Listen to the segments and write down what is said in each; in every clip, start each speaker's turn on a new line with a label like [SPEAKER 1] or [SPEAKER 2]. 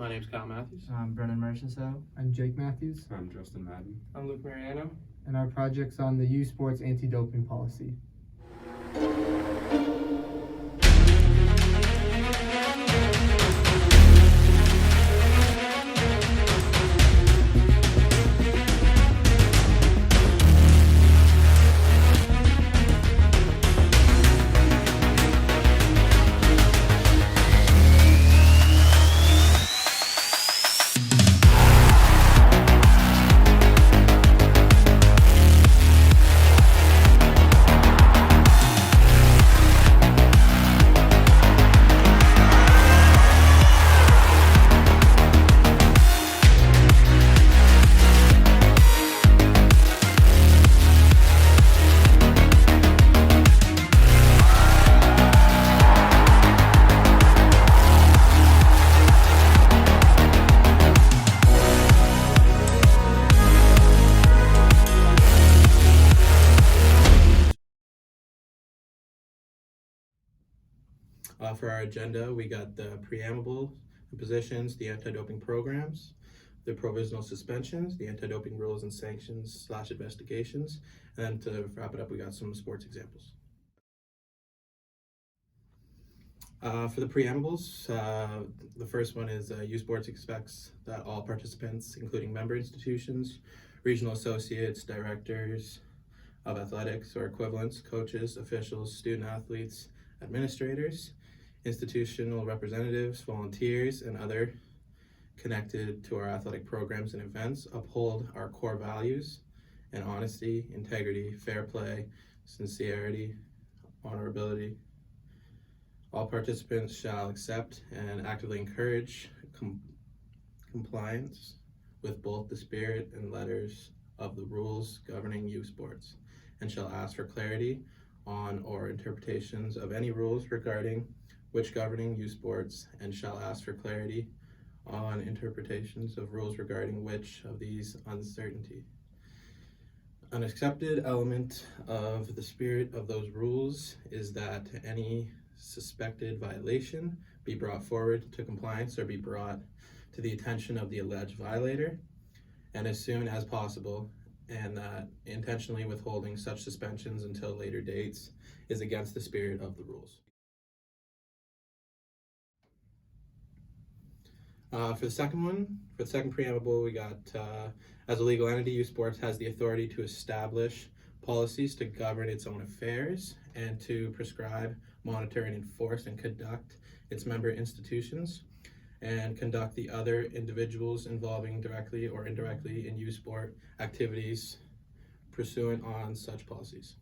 [SPEAKER 1] My name's Kyle Matthews.
[SPEAKER 2] I'm Brennan Marchessault.
[SPEAKER 3] I'm Jake Matthews.
[SPEAKER 4] I'm Justin Madden.
[SPEAKER 1] I'm Luke Mariano.
[SPEAKER 3] And our project's on the U Sports anti-doping policy.
[SPEAKER 1] For our agenda, we got the preamble, the positions, the anti-doping programs, the provisional suspensions, the anti-doping rules and sanctions / investigations, and then to wrap it up, we got some sports examples. For the preambles, the first one is U Sports expects that all participants, including member institutions, regional associates, directors of athletics or equivalents, coaches, officials, student athletes, administrators, institutional representatives, volunteers, and other connected to our athletic programs and events uphold our core values and honesty, integrity, fair play, sincerity, honorability. All participants shall accept and actively encourage compliance with both the spirit and letters of the rules governing youth sports, and shall ask for clarity on or interpretations of any rules regarding which governing youth sports, and shall ask for clarity on interpretations of rules regarding which of these uncertainty. An accepted element of the spirit of those rules is that any suspected violation be brought forward to compliance or be brought to the attention of the alleged violator, and as soon as possible, and that intentionally withholding such suspensions until later dates is against the spirit of the rules. For the second preamble, we got, as a legal entity, U Sports has the authority to establish policies to govern its own affairs and to prescribe, monitor, and enforce and conduct its member institutions and conduct the other individuals involving directly or indirectly in U Sport activities pursuant on such policies.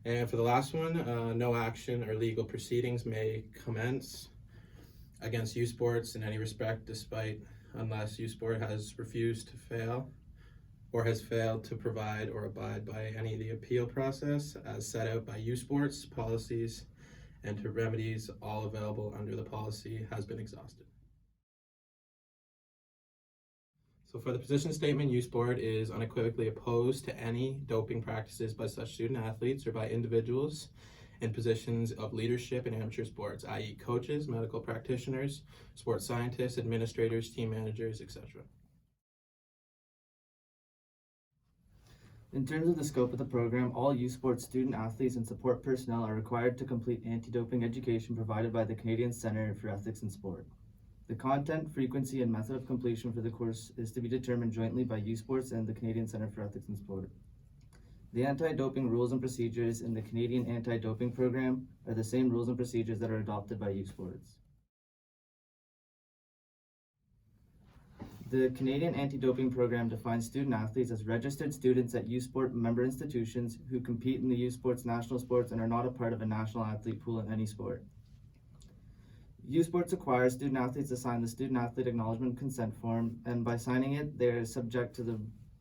[SPEAKER 1] And for the last one, no action or legal proceedings may commence against U Sports in any respect unless U Sport has refused to fail or has failed to provide or abide by any of the appeal process as set out by U Sports policies, and to remedies all available under the policy has been exhausted. So for the position statement, U Sport is unequivocally opposed to any doping practices by such student athletes or by individuals in positions of leadership in amateur sports, i.e. coaches, medical practitioners, sports scientists, administrators, team managers, etc.
[SPEAKER 2] In terms of the scope of the program, all U Sports student athletes and support personnel are required to complete anti-doping education provided by the Canadian Centre for Ethics in Sport. The content, frequency, and method of completion for the course is to be determined jointly by U Sports and the Canadian Centre for Ethics in Sport. The anti-doping rules and procedures in the Canadian anti-doping program are the same rules and procedures that are adopted by U Sports. The Canadian anti-doping program defines student athletes as registered students at U Sport member institutions who compete in the U Sports national sports and are not a part of a national athlete pool in any sport. U Sports requires student athletes to sign the Student Athlete Acknowledgement Consent Form, and by signing it, they are subject to the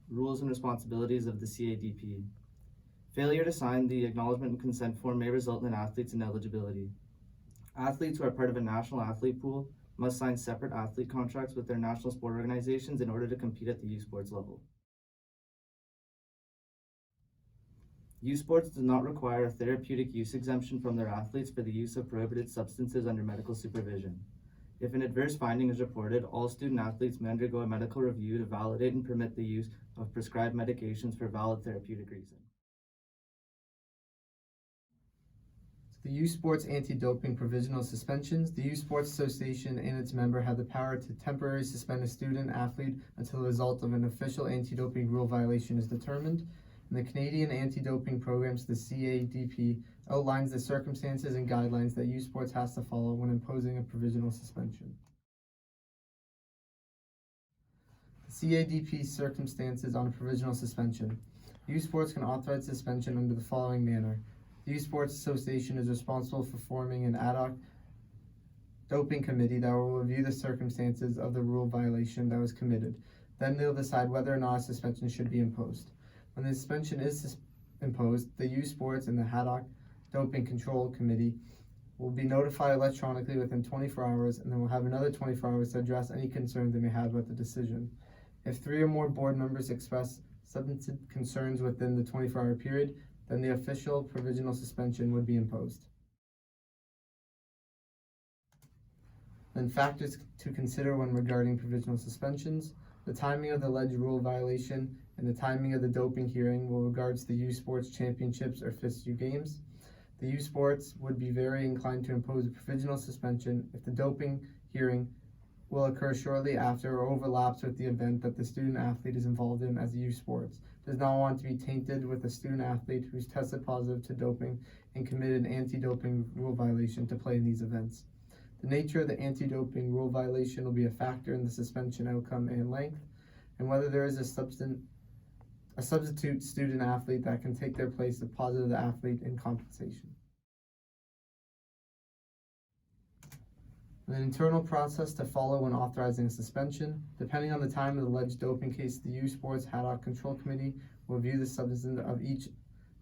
[SPEAKER 2] rules and responsibilities of the CADP. Failure to sign the Acknowledgement and Consent Form may result in an athlete's ineligibility. Athletes who are part of a national athlete pool must sign separate athlete contracts with their national sport organizations in order to compete at the U Sports level. U Sports does not require a therapeutic use exemption from their athletes for the use of prohibited substances under medical supervision. If an adverse finding is reported, all student athletes may undergo a medical review to validate and permit the use of prescribed medications for valid therapeutic reason.
[SPEAKER 3] The youth sports anti-doping provisional suspensions. The Youth Sports Association and its member have the power to temporarily suspend a student athlete until the result of an official anti-doping rule violation is determined. And the Canadian Anti-Doping Programs, the CADP, outlines the circumstances and guidelines that youth sports has to follow when imposing a provisional suspension. The CADP circumstances on a provisional suspension. Youth sports can authorize suspension under the following manner. The Youth Sports Association is responsible for forming an ad hoc doping committee that will review the circumstances of the rule violation that was committed. Then they'll decide whether or not a suspension should be imposed. When the suspension is imposed, the Youth Sports and the ad hoc doping control committee will be notified electronically within 24 hours, and then we'll have another 24 hours to address any concerns they may have about the decision. If 3 or more board members express substantive concerns within the 24-hour period, then the official provisional suspension would be imposed. Then factors to consider when regarding provisional suspensions. The timing of the alleged rule violation and the timing of the doping hearing will regards the youth sports championships or FISU games. The youth sports would be very inclined to impose a provisional suspension if the doping hearing will occur shortly after or overlaps with the event that the student athlete is involved in as a youth sports. Does not want to be tainted with a student athlete who's tested positive to doping and committed an anti-doping rule violation to play in these events. The nature of the anti-doping rule violation will be a factor in the suspension outcome and length, and whether there is a substitute student athlete that can take their place of positive athlete in compensation. An internal process to follow when authorizing a suspension. Depending on the time of the alleged doping case, the Youth Sports Ad Hoc Control Committee will review the substance of each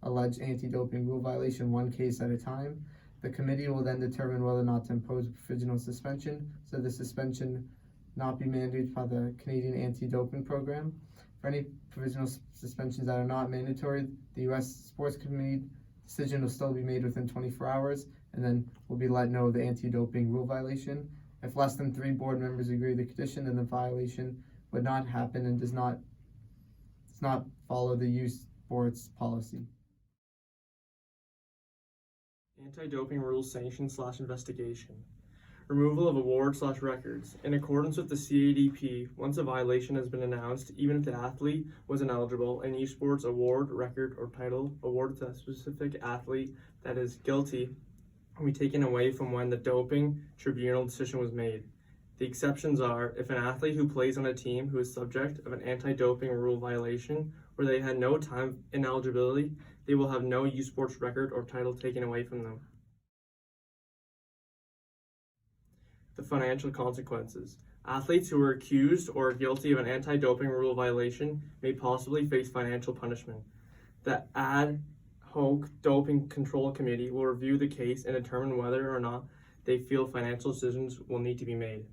[SPEAKER 3] alleged anti-doping rule violation one case at a time. The committee will then determine whether or not to impose a provisional suspension, so the suspension not be mandated by the Canadian Anti-Doping Program. For any provisional suspensions that are not mandatory, the U.S. Sports Committee decision will still be made within 24 hours, and then will be let know of the anti-doping rule violation. If less than 3 board members agree with the condition, then the violation would not happen and does not follow the youth sports policy.
[SPEAKER 4] Anti-doping rules sanction/investigation. Removal of award/records. In accordance with the CADP, once a violation has been announced, even if the athlete was ineligible, an esports award, record, or title awarded to a specific athlete that is guilty will be taken away from when the doping tribunal decision was made. The exceptions are if an athlete who plays on a team who is subject of an anti-doping rule violation where they had no time ineligibility, they will have no youth sports record or title taken away from them. The financial consequences. Athletes who are accused or are guilty of an anti-doping rule violation may possibly face financial punishment. The Ad Hoc Doping Control Committee will review the case and determine whether or not they feel financial decisions will need to be made.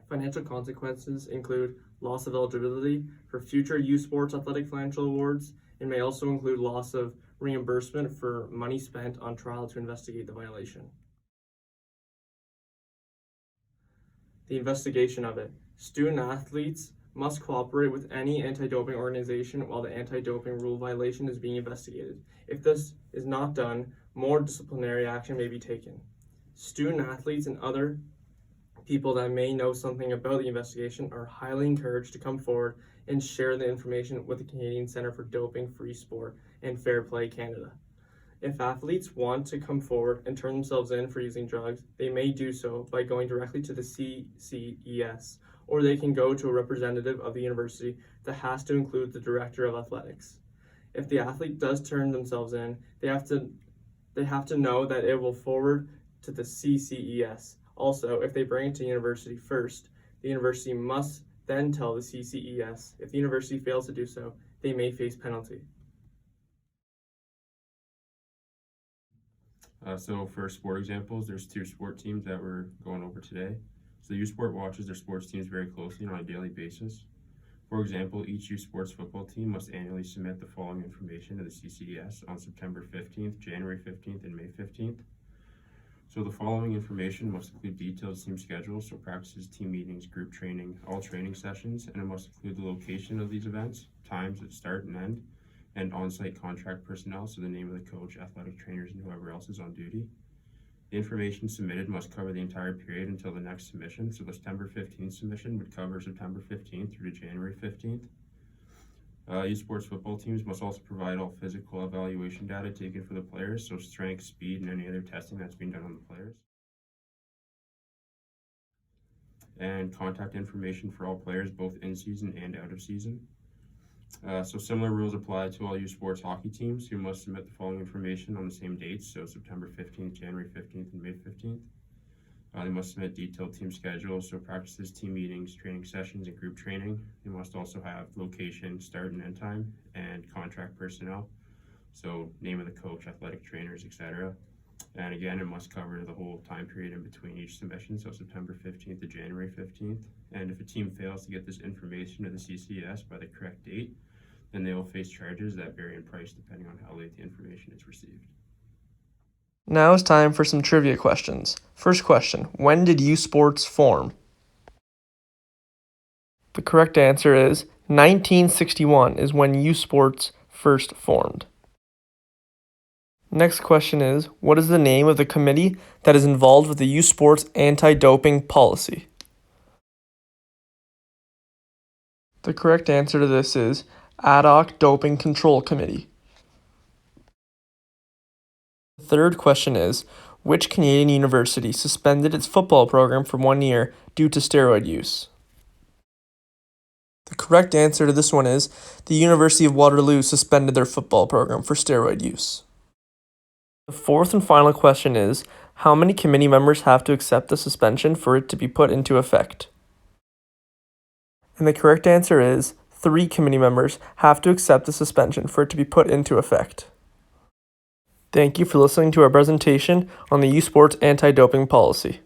[SPEAKER 4] Financial consequences include loss of eligibility for future youth sports athletic financial awards and may also include loss of reimbursement for money spent on trial to investigate the violation. The investigation of it. Student athletes must cooperate with any anti-doping organization while the anti-doping rule violation is being investigated. If this is not done, more disciplinary action may be taken. Student athletes and other people that may know something about the investigation are highly encouraged to come forward and share the information with the Canadian Centre for Doping-Free Sport and Fair Play Canada. If athletes want to come forward and turn themselves in for using drugs, they may do so by going directly to the CCES, or they can go to a representative of the university that has to include the director of athletics. If the athlete does turn themselves in, they have to know that it will forward to the CCES. Also, if they bring it to university first, the university must then tell the CCES. If the university fails to do so, they may face penalty.
[SPEAKER 5] So for sport examples, there's 2 sport teams that we're going over today. So the youth sport watches their sports teams very closely on a daily basis. For example, each youth sports football team must annually submit the following information to the CCES on September 15th, January 15th, and May 15th. So the following information must include detailed team schedules, so practices, team meetings, group training, all training sessions, and it must include the location of these events, times that start and end, and on-site contract personnel, so the name of the coach, athletic trainers, and whoever else is on duty. The information submitted must cover the entire period until the next submission, so the September 15th submission would cover September 15th through to January 15th. Youth sports football teams must also provide all physical evaluation data taken for the players, so strength, speed, and any other testing that's being done on the players. And contact information for all players, both in season and out of season. So similar rules apply to all youth sports hockey teams, who must submit the following information on the same dates, so September 15th, January 15th, and May 15th. They must submit detailed team schedules, so practices, team meetings, training sessions, and group training. They must also have location, start and end time, and contract personnel, so name of the coach, athletic trainers, etc. And again, it must cover the whole time period in between each submission, so September 15th to January 15th. And if a team fails to get this information to the CCS by the correct date, then they will face charges that vary in price depending on how late the information is received.
[SPEAKER 6] Now it's time for some trivia questions. First question, when did U Sports form? The correct answer is 1961 is when U Sports first formed. Next question is, what is the name of the committee that is involved with the U Sports anti-doping policy? The correct answer to this is Ad hoc Doping Control Committee. The third question is, which Canadian university suspended its football program for 1 year due to steroid use? The correct answer to this one is the University of Waterloo suspended their football program for steroid use. The fourth and final question is, how many committee members have to accept the suspension for it to be put into effect? And the correct answer is 3 committee members have to accept the suspension for it to be put into effect. Thank you for listening to our presentation on the U Sports anti-doping policy.